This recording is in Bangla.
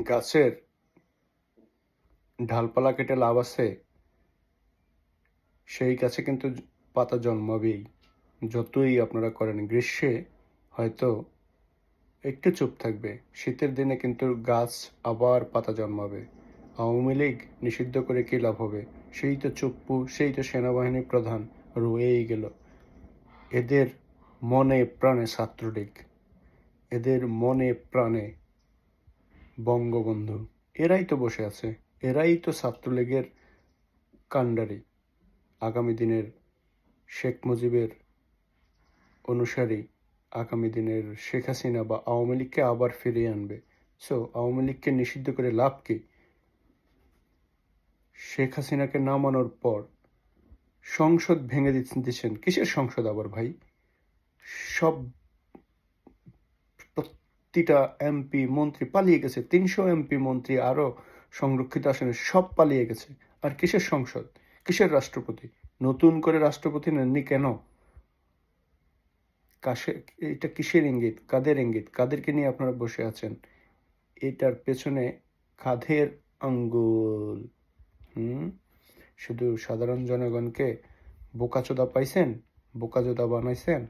গাছের ডালপালা কেটে লাভ আছে? সেই গাছে কিন্তু পাতা জন্মাবেই, যতই আপনারা করেন। গ্রীষ্মে হয়তো একটু চুপ থাকবে, শীতের দিনে কিন্তু গাছ আবার পাতা জন্মাবে। আওয়ামী লীগ নিষিদ্ধ করে কী লাভ হবে? সেই তো চুপ্পু, সেই তো সেনাবাহিনী প্রধান রয়েই গেল। এদের মনে প্রাণে ছাত্রলীগ, এদের মনে প্রাণে বঙ্গবন্ধু। এরাই তো বসে আছে, এরাই তো ছাত্রলীগের কাণ্ডারি, আগামী দিনের শেখ মুজিবের অনুসারী, আগামী দিনের শেখ হাসিনা বা আওয়ামী লীগকে আবার ফিরিয়ে আনবে। সো আওয়ামী লীগকে নিষিদ্ধ করে লাভ কি? শেখ হাসিনাকে নামানোর পর সংসদ ভেঙে দিচ্ছেন। কিসের সংসদ আবার ভাই? সব প্রতিটা এমপি মন্ত্রী পালিয়ে গেছে, 300 এমপি মন্ত্রী আরো সংরক্ষিত আসনে সব পালিয়ে গেছে। আর কিসের সংসদ, কিসের রাষ্ট্রপতি? নতুন করে রাষ্ট্রপতি নেননি কেন? কাশে এটা কিসের ইঙ্গিত, কাদের ইঙ্গিত, কাদেরকে নিয়ে আপনারা বসে আছেন? এটার পেছনে কাঁধের আঙ্গুল। শুধু সাধারণ জনগণকে বোকাচোদা পাইছেন, বোকাচোদা বানাইছেন।